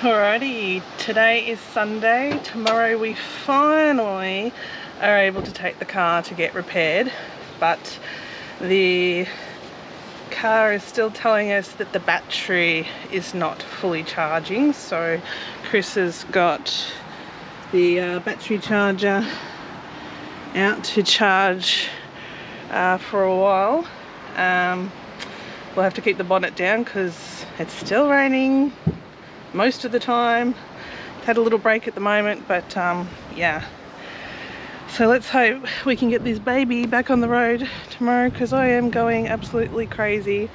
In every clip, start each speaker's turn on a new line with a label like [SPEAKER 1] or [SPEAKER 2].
[SPEAKER 1] Alrighty, today is Sunday. Tomorrow we finally are able to take the car to get repaired, but the car is still telling us that the battery is not fully charging. So Chris has got the battery charger out to charge for a while. We'll have to keep the bonnet down because it's still raining most of the time. Had a little break at the moment, but yeah. So let's hope we can get this baby back on the road tomorrow, because I am going absolutely crazy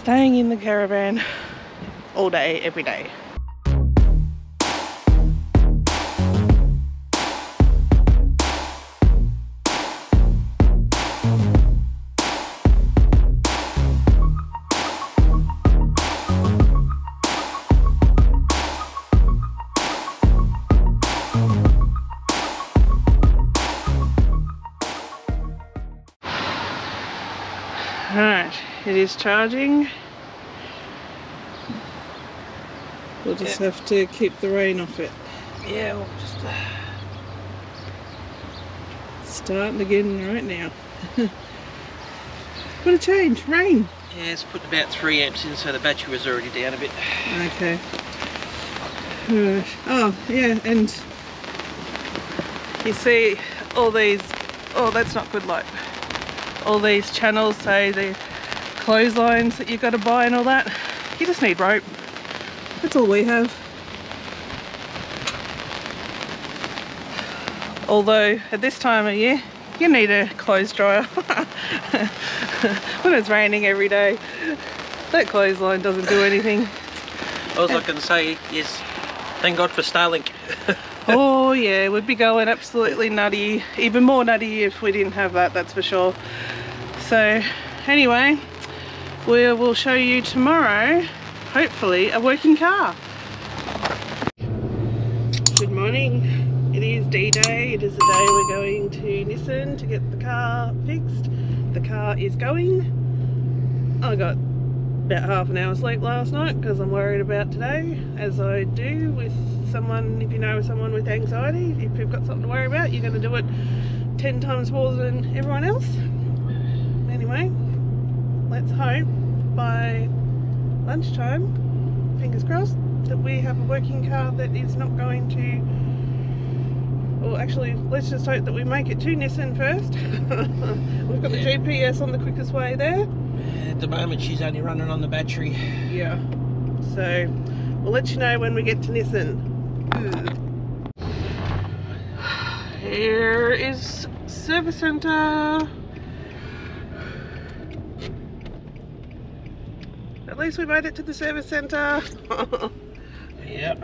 [SPEAKER 1] staying in the caravan all day, every day. Alright, it is charging. We'll just have to keep the rain off it. Yeah, we'll just starting again right now. What a change, rain!
[SPEAKER 2] Yeah, it's put about 3 amps in, so the battery was already down a bit.
[SPEAKER 1] Okay. Oh, yeah, and you see all these, oh, that's not good light. All these channels, say the clotheslines that you've got to buy and all that. You just need rope. That's all we have. Although at this time of year you need a clothes dryer. When it's raining every day, that clothesline doesn't do anything.
[SPEAKER 2] All I can say is thank God for Starlink.
[SPEAKER 1] Oh yeah, we'd be going absolutely nutty, even more nutty if we didn't have that, that's for sure. So anyway, we will show you tomorrow, hopefully, a working car. Good morning, it is D-Day. It is the day we're going to Nissan to get the car fixed. The car is going. I got about half an hour sleep last night because I'm worried about today, as I do with someone. If you know someone with anxiety, if you've got something to worry about, you're going to do it 10 times more than everyone else. Anyway, let's hope by lunchtime, fingers crossed, that we have a working car that is not going to, well actually let's just hope that we make it to Nissan first. We've got the GPS on the quickest way there.
[SPEAKER 2] At the moment she's only running on the battery.
[SPEAKER 1] Yeah, so we'll let you know when we get to Nissan. Here is service centre. At least we made it to the service centre.
[SPEAKER 2] Yep.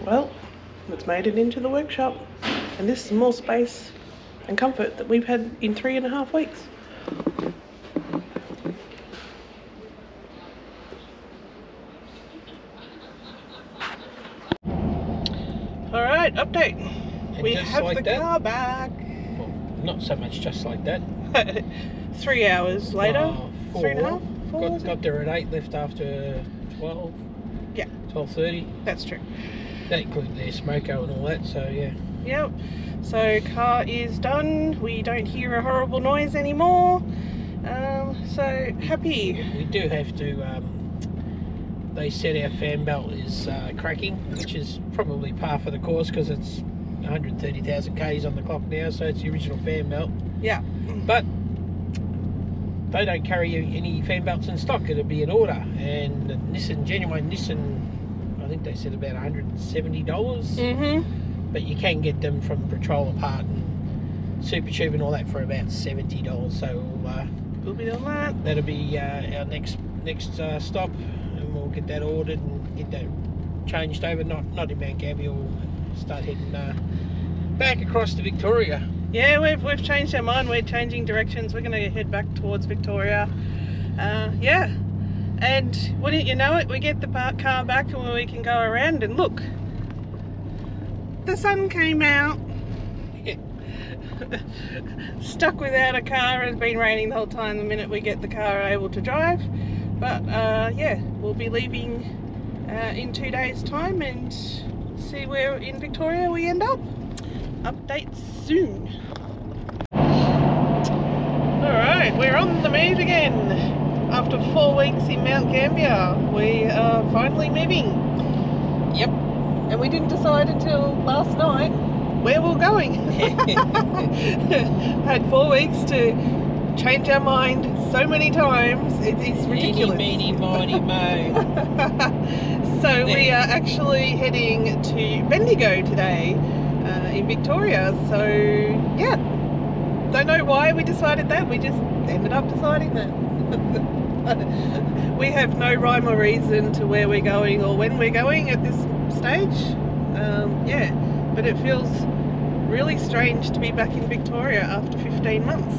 [SPEAKER 1] Well, it's made it into the workshop, and this is more space and comfort that we've had in 3.5 weeks. Alright, update.
[SPEAKER 2] And
[SPEAKER 1] we
[SPEAKER 2] just
[SPEAKER 1] have
[SPEAKER 2] like
[SPEAKER 1] the
[SPEAKER 2] that?
[SPEAKER 1] car back.
[SPEAKER 2] Well, not so much just like that.
[SPEAKER 1] 3 hours later.
[SPEAKER 2] 4.
[SPEAKER 1] 3.5? 4?
[SPEAKER 2] Got there at 8, left after 12.
[SPEAKER 1] Yeah.
[SPEAKER 2] 12:30.
[SPEAKER 1] That's true.
[SPEAKER 2] That included their smoko and all that, so yeah.
[SPEAKER 1] Yep. So car is done. We don't hear a horrible noise anymore. So happy.
[SPEAKER 2] We do have to, they said our fan belt is cracking, which is probably par for the course because it's 130,000 Ks on the clock now, so it's the original fan belt.
[SPEAKER 1] Yeah.
[SPEAKER 2] But they don't carry any fan belts in stock. It'll be an order, and the Nissan, genuine Nissan, I think they said about $170.
[SPEAKER 1] Mm-hmm.
[SPEAKER 2] But you can get them from Patrol Apart and Super Tube and all that for about $70. So
[SPEAKER 1] we'll be doing that.
[SPEAKER 2] That'll be our next stop, and we'll get that ordered and get that changed over. Not in Mount Gambier. We'll start heading back across to Victoria.
[SPEAKER 1] Yeah, we've changed our mind. We're changing directions. We're going to head back towards Victoria. Yeah, and wouldn't you know it, we get the car back and we can go around and look. The sun came out. Stuck without a car. It's been raining the whole time. The minute we get the car able to drive, but yeah, we'll be leaving in 2 days time and see where in Victoria we end up. Updates soon. Alright, we're on the move again. After 4 weeks in Mount Gambier, we are finally moving.
[SPEAKER 2] Yep.
[SPEAKER 1] And we didn't decide until last night where we're going. Had 4 weeks to change our mind so many times. It is ridiculous.
[SPEAKER 2] Meeny, miny, mo.
[SPEAKER 1] So we are actually heading to Bendigo today in Victoria. So yeah, don't know why we decided that. We just ended up deciding that. We have no rhyme or reason to where we're going or when we're going at this stage. Yeah, but it feels really strange to be back in Victoria after 15 months.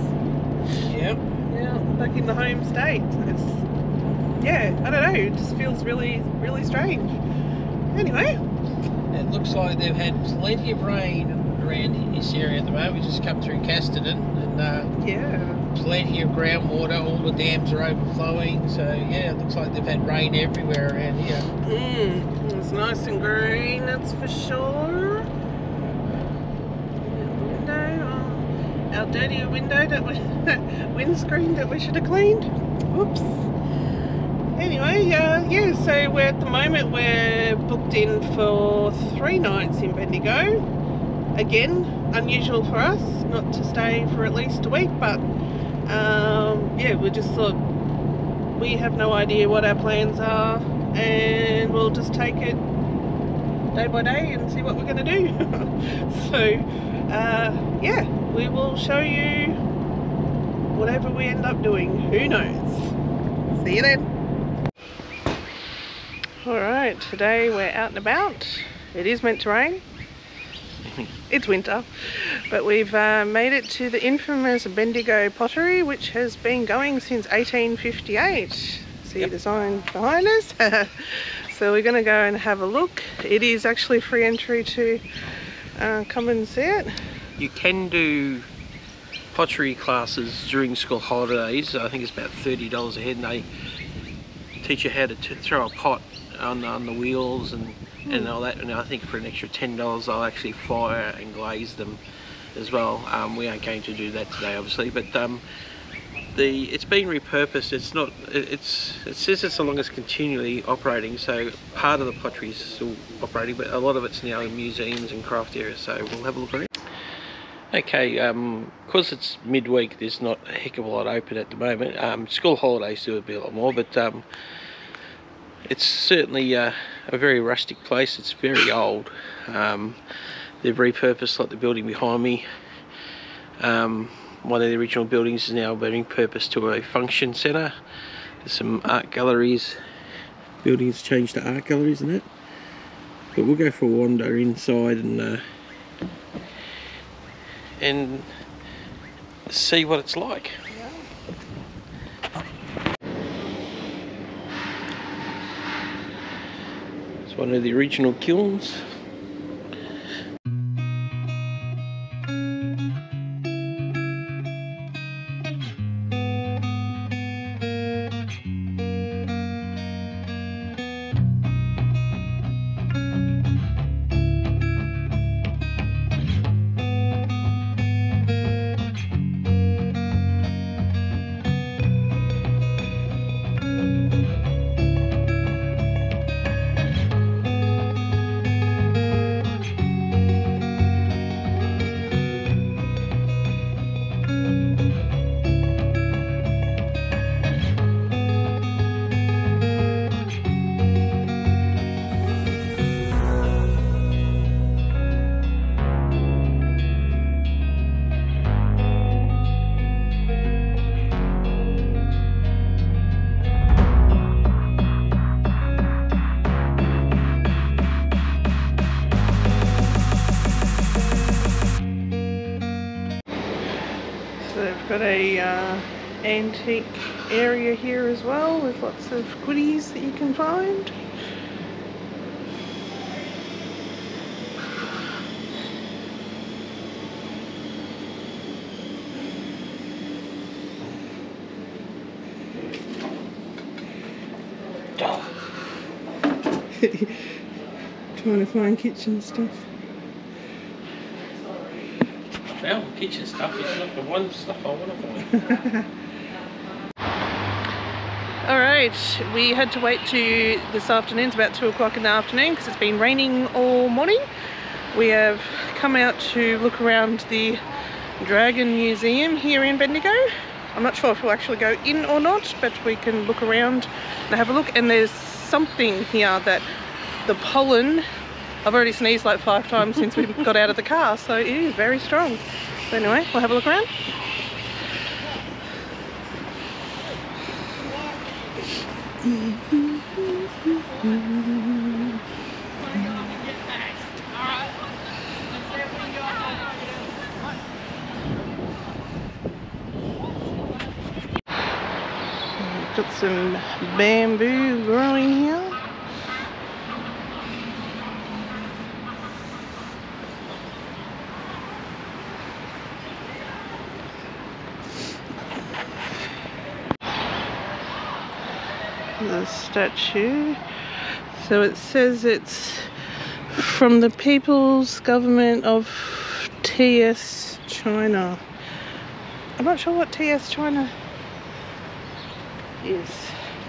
[SPEAKER 2] Yep.
[SPEAKER 1] Yeah, back in the home state. It's, yeah, I don't know, it just feels really, really strange. Anyway.
[SPEAKER 2] It looks like they've had plenty of rain around this area at the moment. We just come through Cathedral and
[SPEAKER 1] yeah,
[SPEAKER 2] plenty of groundwater. All the dams are overflowing. So yeah, it looks like they've had rain everywhere around here.
[SPEAKER 1] It's nice and green, that's for sure. Our dirty window that we windscreen that we should have cleaned. Whoops. Anyway, yeah, so we're at the moment we're booked in for 3 nights in Bendigo. Again, unusual for us not to stay for at least a week, but yeah, we just thought we have no idea what our plans are and we'll just take it day by day and see what we're going to do. So yeah, we will show you whatever we end up doing. Who knows? See you then. Alright, today we're out and about. It is meant to rain. It's winter, but we've made it to the infamous Bendigo Pottery, which has been going since 1858. See the sign behind us? So we're going to go and have a look. It is actually free entry to come and see it.
[SPEAKER 2] You can do pottery classes during school holidays. I think it's about $30 a head, and they teach you how to throw a pot on the wheels and all that. And I think for an extra $10 they'll actually fire and glaze them as well. We aren't going to do that today, obviously, but it's been repurposed. It says it's so long as continually operating, so part of the pottery is still operating, but a lot of it's now in museums and craft areas, so we'll have a look around. Okay, because it's midweek, there's not a heck of a lot open at the moment. School holidays do a bit more, but it's certainly a very rustic place. It's very old. They've repurposed like the building behind me. One of the original buildings is now being repurposed to a function centre. There's some art galleries. Buildings changed to art galleries and that. But we'll go for a wander inside and see what it's like. It's one of the original kilns.
[SPEAKER 1] Got a antique area here as well with lots of goodies that you can find. Trying to find kitchen stuff.
[SPEAKER 2] Found kitchen stuff is not the one stuff I want to find.
[SPEAKER 1] Alright, we had to wait to this afternoon. It's about 2 o'clock in the afternoon because it's been raining all morning. We have come out to look around the Dragon Museum here in Bendigo. I'm not sure if we'll actually go in or not, but we can look around and have a look. And there's something here that the pollen, I've already sneezed like 5 times since we got out of the car, so it is very strong. So anyway, we'll have a look around. Got some bamboo growing here. The statue. So it says it's from the People's Government of TS China. I'm not sure what TS China is.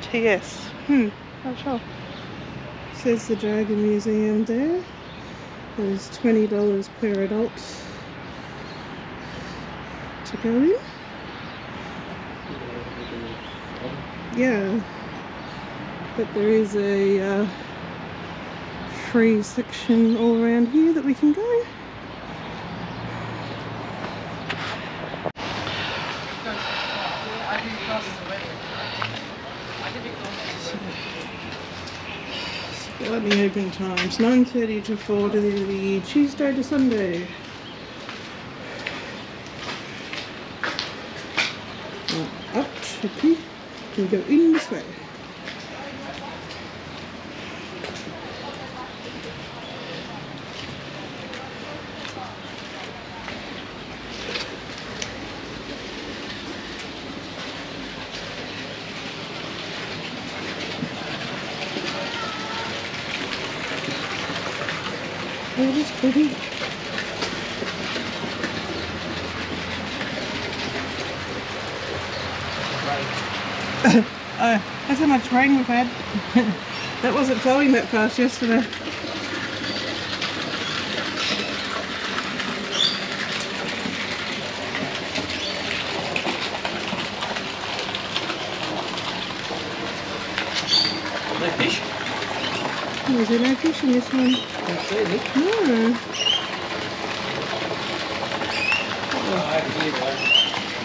[SPEAKER 1] TS. Not sure. Says the Dragon Museum there. There's $20 per adult to go in. Yeah. But there is a free section all around here that we can go. Let me open times 9:30 to 4 to the Tuesday to Sunday. Up, okay. Can go in this way. Oh, that's pretty. Oh, that's how much rain we've had. That wasn't flowing that fast yesterday.
[SPEAKER 2] No fish?
[SPEAKER 1] Is there no fish in this one? No.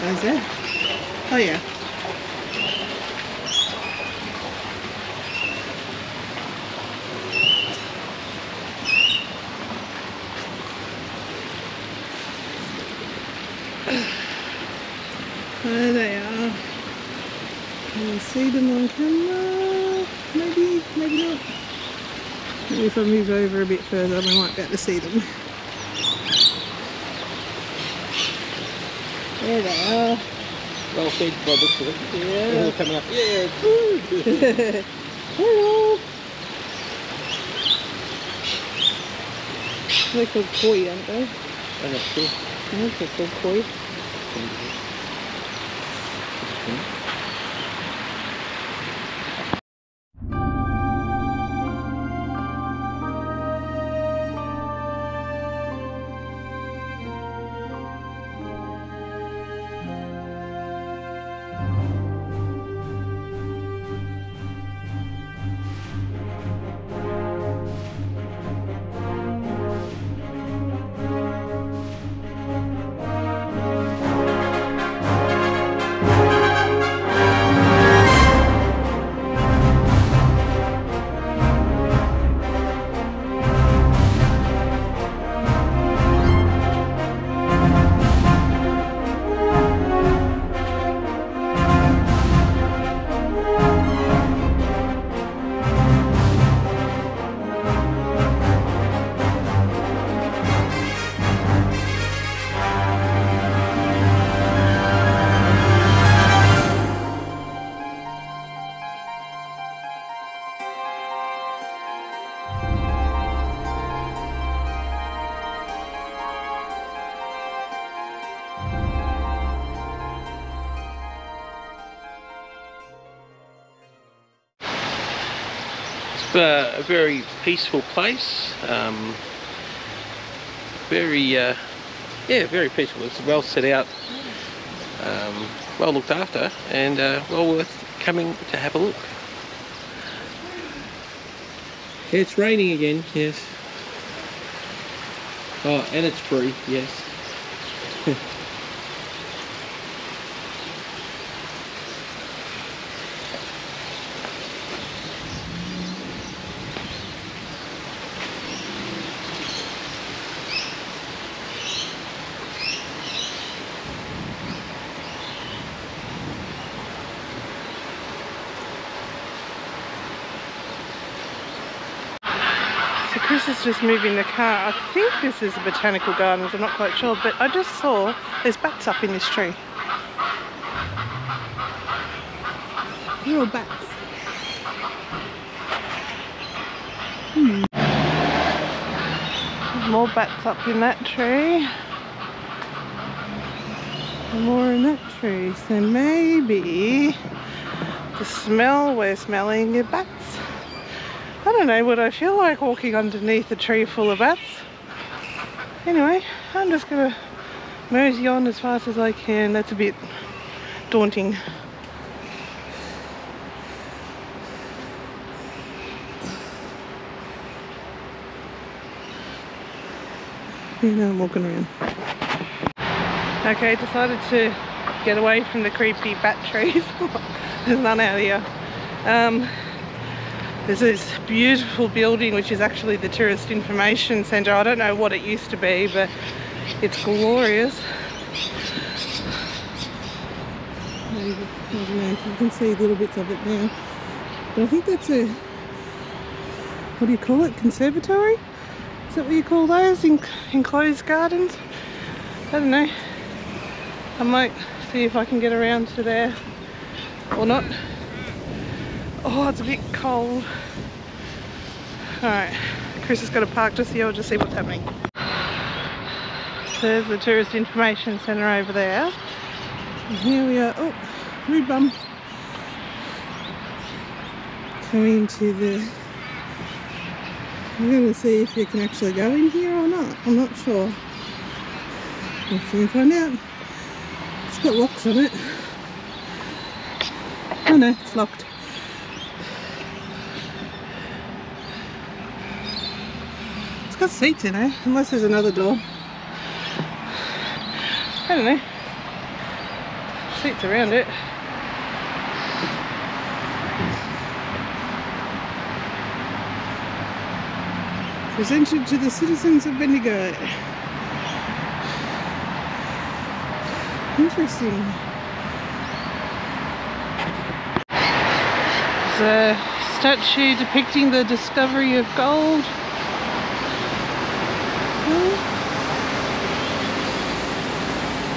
[SPEAKER 1] Oh, is there? Oh yeah. There they are. Can you see them on camera? Maybe, maybe not. Maybe if I move over a bit further we might be able to see them. There they are.
[SPEAKER 2] Well fed by the looks of it.
[SPEAKER 1] Yeah.
[SPEAKER 2] They're all coming up. Yeah, food!
[SPEAKER 1] Hello! They're called koi, aren't they?
[SPEAKER 2] I'm not sure.
[SPEAKER 1] I think they're called koi.
[SPEAKER 2] A very peaceful place. Very peaceful. It's well set out, well looked after, and well worth coming to have a look. It's raining again, yes. Oh, and it's free, yes.
[SPEAKER 1] So Chris is just moving the car. I think this is the Botanical Gardens, I'm not quite sure, but I just saw there's bats up in this tree. Little bats. More bats up in that tree. And more in that tree. So maybe the smell we're smelling are bats. I don't know, would I feel like walking underneath a tree full of bats? Anyway, I'm just gonna mosey on as fast as I can. That's a bit daunting. Yeah, now I'm walking around. Okay, decided to get away from the creepy bat trees. There's none out here. There's this beautiful building which is actually the Tourist Information Centre. I don't know what it used to be, but it's glorious. I don't know if you can see little bits of it now. But I think that's a, what do you call it, conservatory? Is that what you call those, enclosed gardens? I don't know. I might see if I can get around to there or not. Oh, it's a bit cold. Alright, Chris has got to park just here, I'll just see what's happening. So there's the Tourist Information Centre over there. And here we are, oh, rude bum. Coming to the, I'm going to see if you can actually go in here or not, I'm not sure. We'll soon find out. It's got locks on it. Oh no, it's locked. It's got seats in it, unless there's another door. I don't know. Seats around it. Presented to the citizens of Bendigo. Interesting. There's a statue depicting the discovery of gold.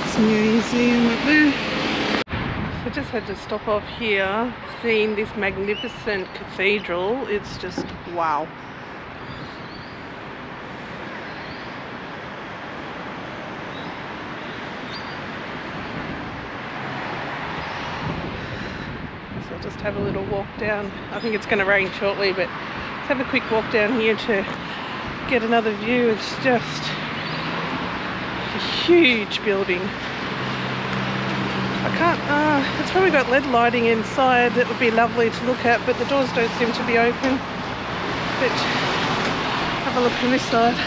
[SPEAKER 1] It's a museum up there. So I just had to stop off here, seeing this magnificent cathedral. It's just wow. So I'll just have a little walk down. I think it's going to rain shortly, but let's have a quick walk down here to get another view. It's just a huge building. I can't, it's probably got LED lighting inside that would be lovely to look at, but the doors don't seem to be open. But have a look from this side.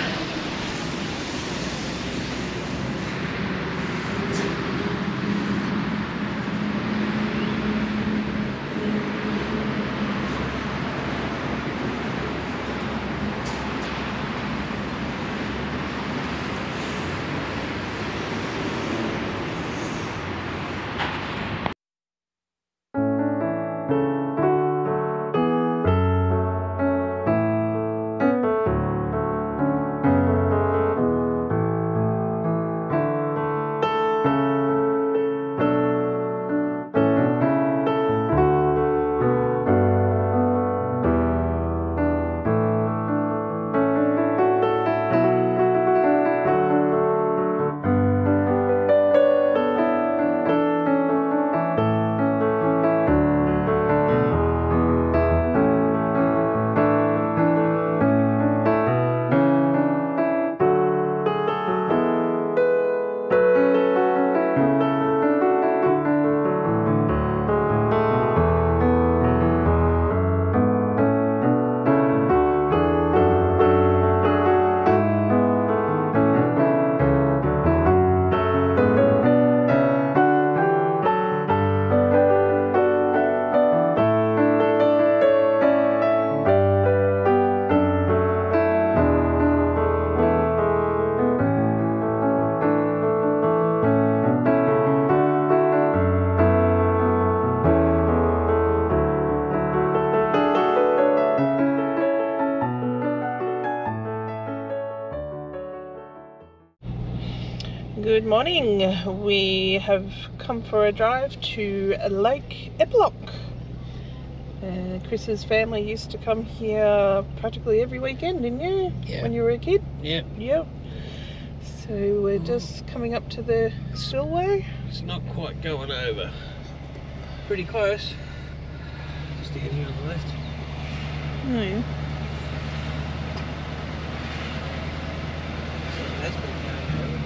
[SPEAKER 1] Good morning. We have come for a drive to Lake Eplock. Chris's family used to come here practically every weekend, didn't you?
[SPEAKER 2] Yeah.
[SPEAKER 1] When you were a kid?
[SPEAKER 2] Yeah.
[SPEAKER 1] Yep. So we're just coming up to the spillway.
[SPEAKER 2] It's not quite going over. Pretty close. Just down here on the left.
[SPEAKER 1] Oh yeah.
[SPEAKER 2] So that's been going over.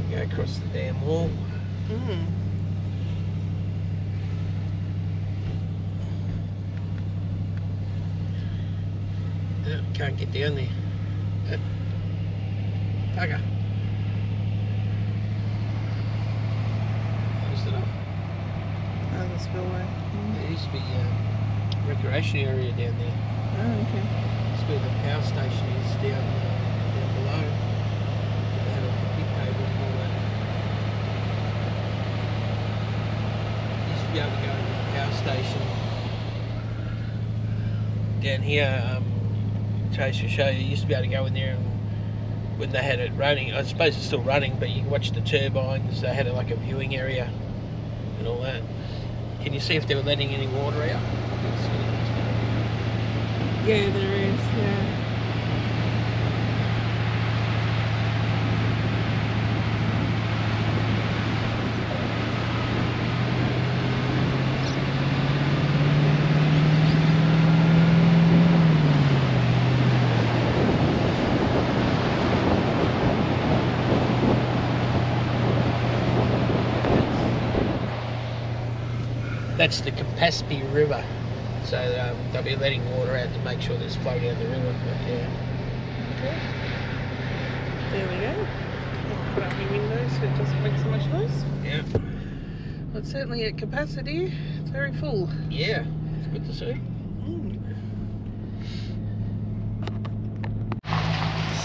[SPEAKER 2] Go across the damn wall. Can't get down there. Bugger. Closed it off.
[SPEAKER 1] Oh, the spillway.
[SPEAKER 2] There used to be a recreation area down there.
[SPEAKER 1] Oh, okay.
[SPEAKER 2] That's where the power station is down below. They had a big cable and all that. Used to be able to go to the power station down here. Tracy will show you. Used to be able to go in there and when they had it running, I suppose it's still running, but you can watch the turbines. They had like a viewing area and all that. Can you see if they were letting any water out?
[SPEAKER 1] Yeah, there is, yeah.
[SPEAKER 2] That's the Campaspe River, so they'll be letting water out to make sure there's flow down the river. But yeah.
[SPEAKER 1] Okay. There we go. I'll put up my window so it doesn't make so much noise.
[SPEAKER 2] Yeah.
[SPEAKER 1] Well, it's certainly at capacity. It's very full.
[SPEAKER 2] Yeah, it's good to see.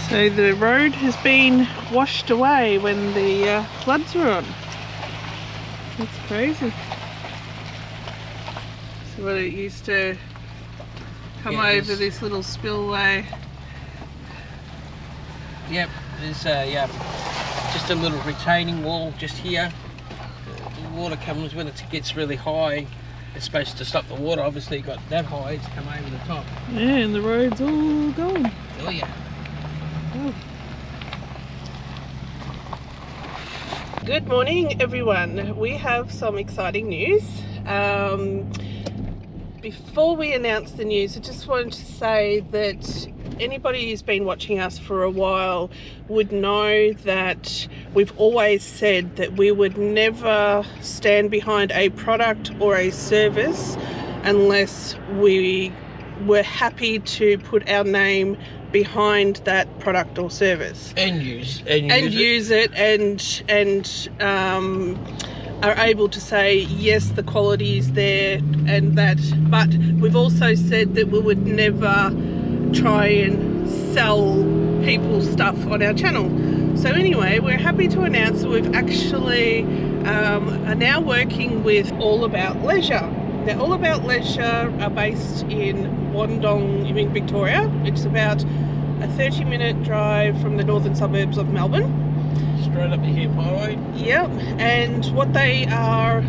[SPEAKER 1] So the road has been washed away when the floods were on. That's crazy. So what it used to come over this little spillway.
[SPEAKER 2] Yep, there's just a little retaining wall just here. The water comes when it gets really high. It's supposed to stop the water. Obviously, it got that high. It's come over the top.
[SPEAKER 1] Yeah, and the road's all gone.
[SPEAKER 2] Oh yeah.
[SPEAKER 1] Oh. Good morning, everyone. We have some exciting news. Before we announce the news, I just wanted to say that anybody who's been watching us for a while would know that we've always said that we would never stand behind a product or a service unless we were happy to put our name behind that product or service
[SPEAKER 2] And use it and are able to say yes, the quality is there and that, but we've also said that we would never try and sell people stuff on our channel. So anyway, we're happy to announce that we've actually are now working with All About Leisure. Now, All About Leisure are based in Wandong in Victoria. It's about a 30-minute drive from the northern suburbs of Melbourne. Straight up the Hip Highway.
[SPEAKER 1] Yep, and what they are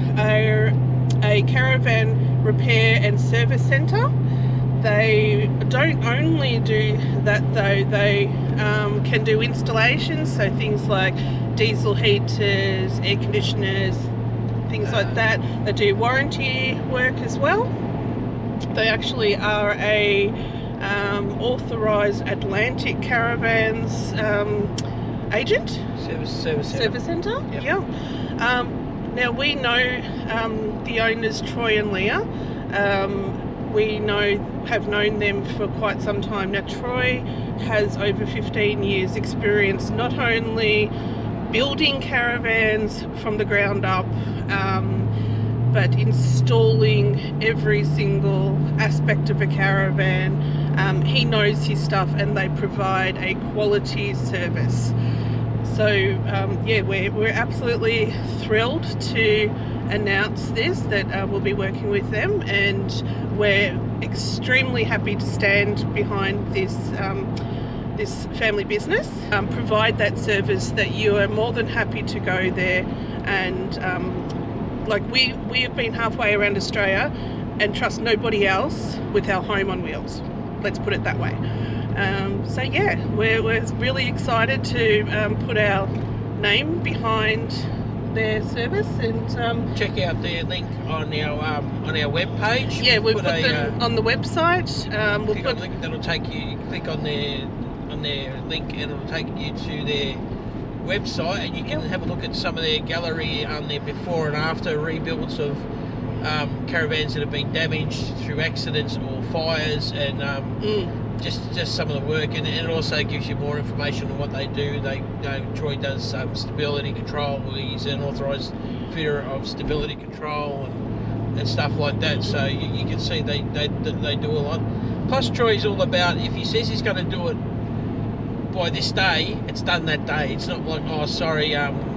[SPEAKER 1] a caravan repair and service centre. They don't only do that though, they can do installations, so things like diesel heaters, air conditioners, things like that. They do warranty work as well. They actually are a authorised Atlantic Caravans agent. Service centre.
[SPEAKER 2] Yep.
[SPEAKER 1] Yeah. Now we know the owners Troy and Leah. We have known them for quite some time now. Troy has over 15 years experience not only building caravans from the ground up, but installing every single aspect of a caravan. He knows his stuff and they provide a quality service. So yeah, we're absolutely thrilled to announce this, that we'll be working with them, and we're extremely happy to stand behind this this family business, provide that service, that you are more than happy to go there. And like we have been halfway around Australia and trust nobody else with our home on wheels, let's put it that way. So yeah, we're really excited to put our name behind their service, and
[SPEAKER 2] check out their link on our web page.
[SPEAKER 1] Yeah, we've put them on the website. We'll
[SPEAKER 2] click on the link, that'll take you. Click on their link, and it'll take you to their website, and you can have a look at some of their gallery on their before and after rebuilds of caravans that have been damaged through accidents or fires, and just some of the work, and it also gives you more information on what they do. Troy does stability control. He's an authorised fitter of stability control and stuff like that. So you can see they do a lot. Plus, Troy's all about, if he says he's going to do it by this day, it's done that day. It's not like, oh, sorry,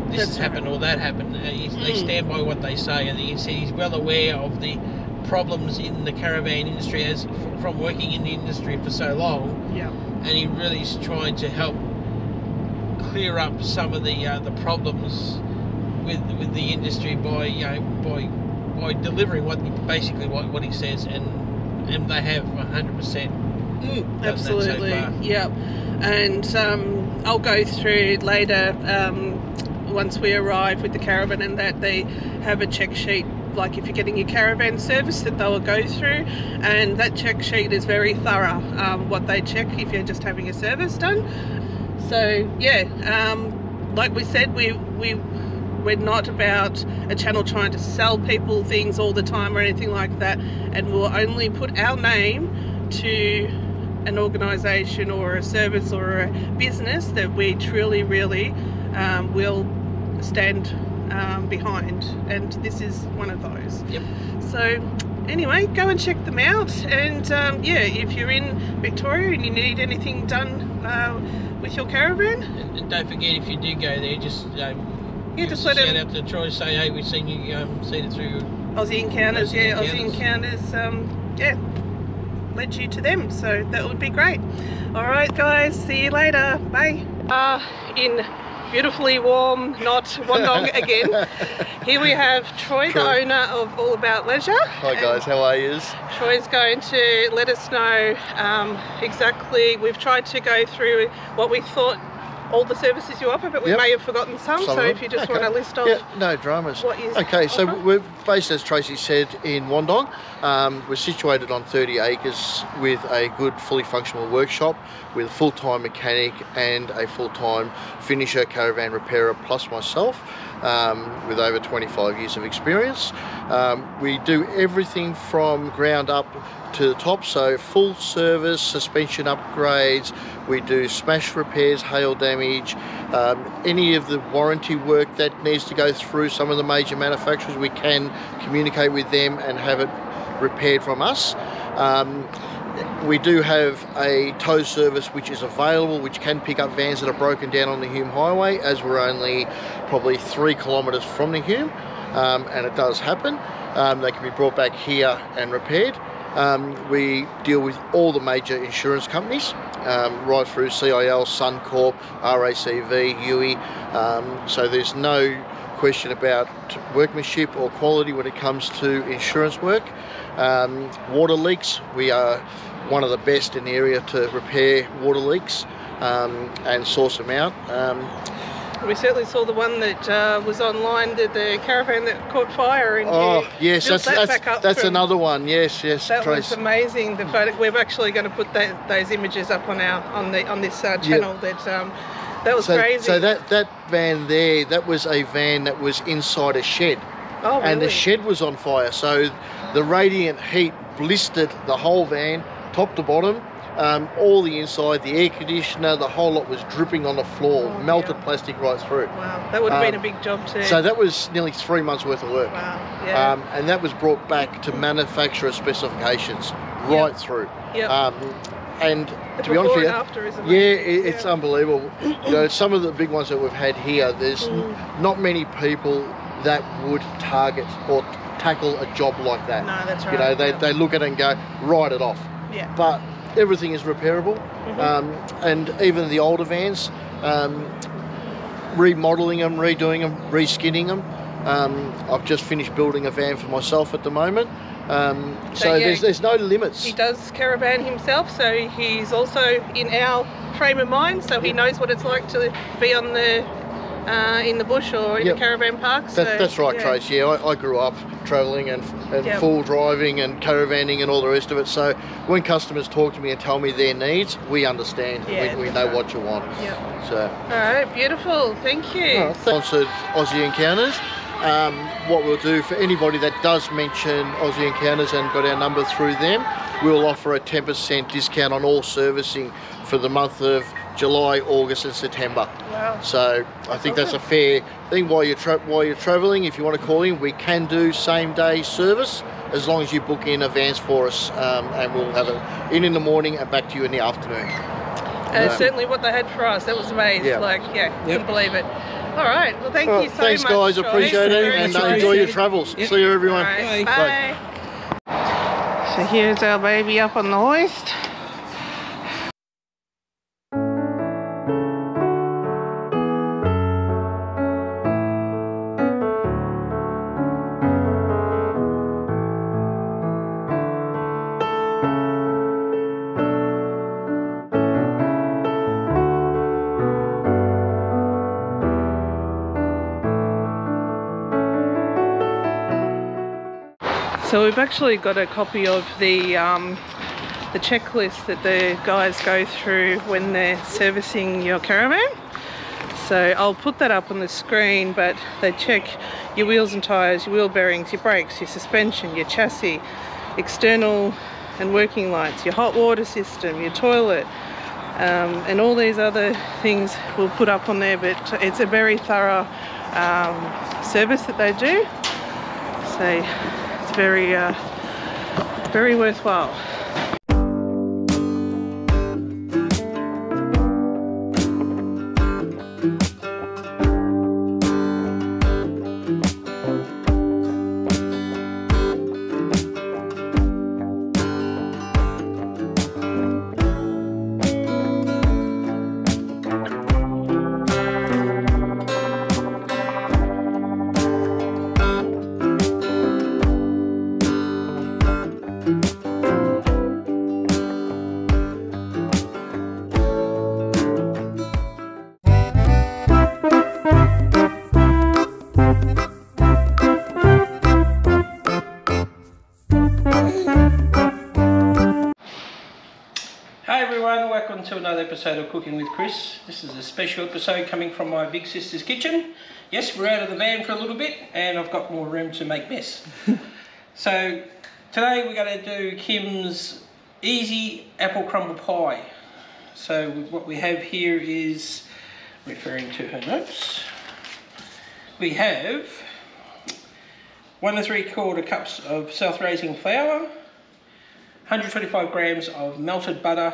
[SPEAKER 2] this has happened or that happened. They stand by what they say, and he's well aware of the problems in the caravan industry as from working in the industry for so long.
[SPEAKER 1] Yeah.
[SPEAKER 2] And he really is trying to help clear up some of the problems with the industry by by delivering what he says, and they have 100%.
[SPEAKER 1] Absolutely, so yeah. And I'll go through later, once we arrive with the caravan, and that they have a check sheet, like if you're getting your caravan service, that they will go through, and that check sheet is very thorough, what they check if you're just having a service done. So yeah, like we said, we're not about a channel trying to sell people things all the time or anything like that, and we'll only put our name to an organisation or a service or a business that we truly really will stand behind, and this is one of those.
[SPEAKER 2] Yep.
[SPEAKER 1] So anyway, go and check them out, and yeah, if you're in Victoria and you need anything done with your caravan,
[SPEAKER 2] and don't forget, if you do go there, just
[SPEAKER 1] just let
[SPEAKER 2] shout out to Troy, say, hey, we've seen you, seen it through
[SPEAKER 1] Aussie Encounters. Aussie Encounters, yeah, led you to them, so that would be great. All right guys, see you later, bye. In beautifully warm, not Wandong again. Here we have Troy, the owner of All About Leisure.
[SPEAKER 3] Hi guys, how are you?
[SPEAKER 1] Troy's going to let us know exactly, we've tried to go through what we thought all the services you offer, but we may have forgotten some, so if you just want to list off.
[SPEAKER 3] Yeah, no dramas.
[SPEAKER 1] What you
[SPEAKER 3] so
[SPEAKER 1] offer.
[SPEAKER 3] we're based, as Tracy said, in Wandong. We're situated on 30 acres with a good fully functional workshop with a full-time mechanic and a full-time finisher, caravan repairer, plus myself, with over 25 years of experience. We do everything from ground up to the top, so full service, suspension upgrades, we do smash repairs, hail damage, any of the warranty work that needs to go through some of the major manufacturers, we can communicate with them and have it repaired from us. We do have a tow service which is available, which can pick up vans that are broken down on the Hume Highway, as we're only probably 3 kilometres from the Hume, and it does happen. They can be brought back here and repaired. We deal with all the major insurance companies, right through CIL, Suncorp, RACV, UE, so there's no question about workmanship or quality when it comes to insurance work. Water leaks, we are one of the best in the area to repair water leaks and source them out.
[SPEAKER 1] We certainly saw the one that was online, the caravan that caught fire. And
[SPEAKER 3] yes, that's another one. Yes.
[SPEAKER 1] That was amazing. The photo, we're actually going to put those images up on this channel. That was crazy.
[SPEAKER 3] So that van there, that was a van that was inside a shed.
[SPEAKER 1] Oh, really?
[SPEAKER 3] And the shed was on fire. So the radiant heat blistered the whole van, top to bottom. All the inside, the air conditioner, the whole lot was dripping on the floor, melted plastic right through.
[SPEAKER 1] Wow, that would have been a big job too.
[SPEAKER 3] So that was nearly 3 months worth of work.
[SPEAKER 1] Wow, yeah.
[SPEAKER 3] And that was brought back to manufacturer specifications right through.
[SPEAKER 1] Yep.
[SPEAKER 3] And to be honest with you,
[SPEAKER 1] after, isn't it?
[SPEAKER 3] Yeah, it's unbelievable. You know, some of the big ones that we've had here, there's not many people that would target or tackle a job like that.
[SPEAKER 1] No, that's right.
[SPEAKER 3] You know, they look at it and go, write it off.
[SPEAKER 1] Yeah.
[SPEAKER 3] But everything is repairable. And even the older vans, remodeling them, redoing them, reskinning them. I've just finished building a van for myself at the moment. So yeah, there's no limits.
[SPEAKER 1] He does caravan himself, so he's also in our frame of mind, so he knows what it's like to be on the in the bush or in the caravan park. So,
[SPEAKER 3] that's right, Trace. Yeah, I grew up travelling and full driving and caravanning and all the rest of it. So when customers talk to me and tell me their needs, we understand. We know what you want. So.
[SPEAKER 1] All right, beautiful. Thank you.
[SPEAKER 3] Sponsored Aussie Encounters. What we'll do for anybody that does mention Aussie Encounters and got our number through them, we'll offer a 10% discount on all servicing for the month of July, August and September. Wow. So I think that's a fair thing. While you're travelling, if you want to call in, we can do same day service as long as you book in advance for us, and we'll have it in the morning and back to you in the afternoon.
[SPEAKER 1] Certainly what they had for us, that was amazing. Couldn't believe it. All right, well thank you so
[SPEAKER 3] thanks
[SPEAKER 1] much.
[SPEAKER 3] Thanks guys, appreciate it, and enjoy your travels. See you everyone.
[SPEAKER 1] Right, bye. So here's our baby up on the hoist. So we've actually got a copy of the checklist that the guys go through when they're servicing your caravan. So I'll put that up on the screen, but they check your wheels and tyres, your wheel bearings, your brakes, your suspension, your chassis, external and working lights, your hot water system, your toilet, and all these other things we'll put up on there, but it's a very thorough service that they do. So it's very, very worthwhile.
[SPEAKER 2] Welcome to another episode of Cooking with Chris. This is a special episode coming from my big sister's kitchen. Yes, we're out of the van for a little bit and I've got more room to make mess. So today we're going to do Kim's easy apple crumble pie. So what we have here is, referring to her notes, we have 1 3/4 cups of self-raising flour, 125 grams of melted butter,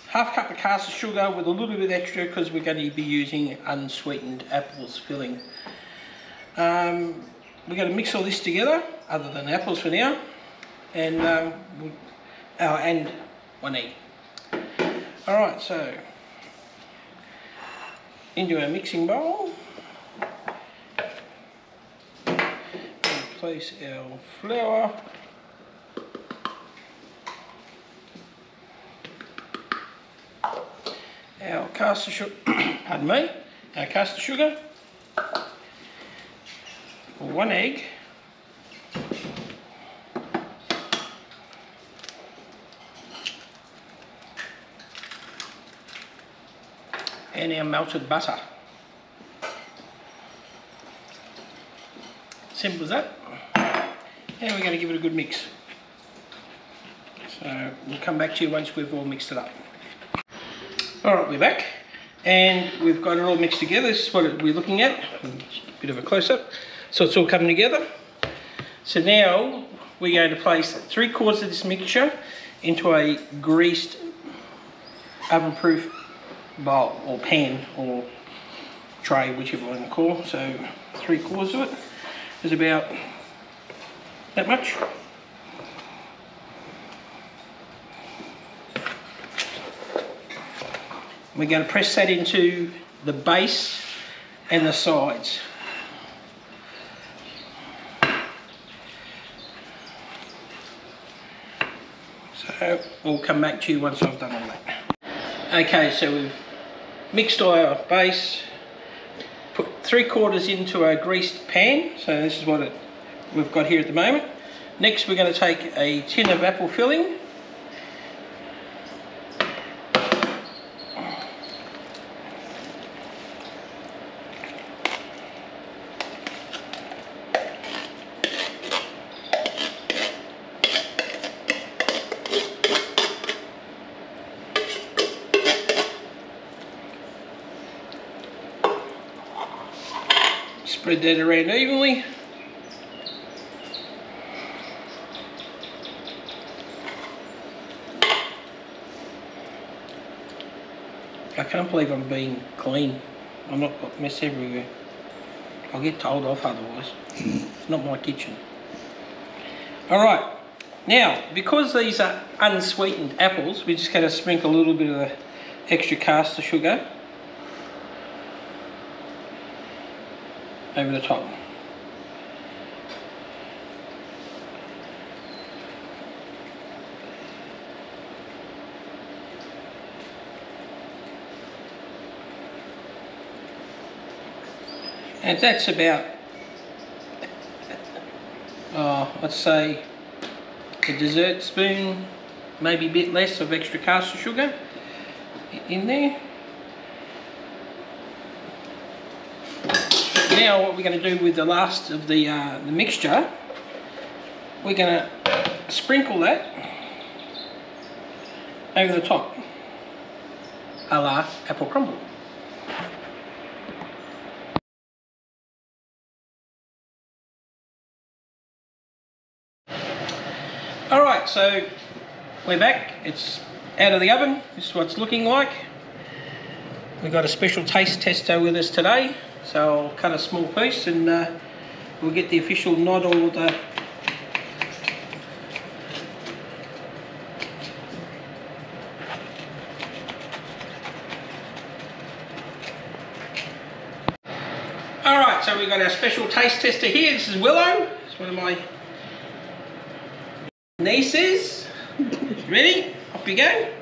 [SPEAKER 2] half cup of caster sugar with a little bit extra because we're going to be using unsweetened apples filling. We're going to mix all this together, other than apples for now, and and 1 egg. Alright, so into our mixing bowl, we'll place our flour, our caster sugar, pardon me, our caster sugar, 1 egg, and our melted butter. Simple as that. And we're going to give it a good mix. So we'll come back to you once we've all mixed it up. Alright, we're back and we've got it all mixed together. This is what we're looking at, a bit of a close-up. So it's all coming together. So now we're going to place 3/4 of this mixture into a greased oven-proof bowl or pan or tray, whichever one you call. So 3/4 of it is about that much. We're going to press that into the base and the sides. So we'll come back to you once I've done all that. Okay, so we've mixed our base, put 3/4 into a greased pan. So this is what we've got here at the moment. Next we're going to take a tin of apple filling. Spread that around evenly. I can't believe I'm being clean. I'm not got mess everywhere. I'll get told off otherwise. It's not my kitchen. Alright, now because these are unsweetened apples, we're just going to sprinkle a little bit of the extra caster sugar over the top. And that's about, let's say a dessert spoon, maybe a bit less of extra caster sugar in there. Now what we're going to do with the last of the mixture, we're going to sprinkle that over the top, a la apple crumble. Alright, so we're back, it's out of the oven, this is what it's looking like. We've got a special taste tester with us today, so I'll cut a small piece and we'll get the official nod or the Alright, so we've got our special taste tester here. This is Willow, it's one of my nieces. Ready? Off you go.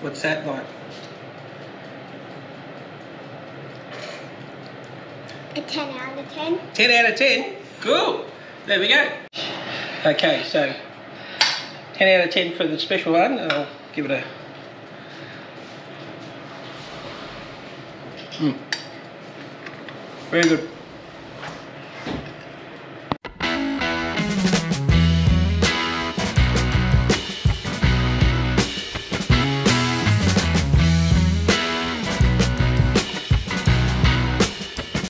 [SPEAKER 2] What's that like?
[SPEAKER 4] A 10 out of 10.
[SPEAKER 2] 10 out of 10? Cool. There we go. Okay, so 10 out of 10 for the special one. I'll give it a... Very good.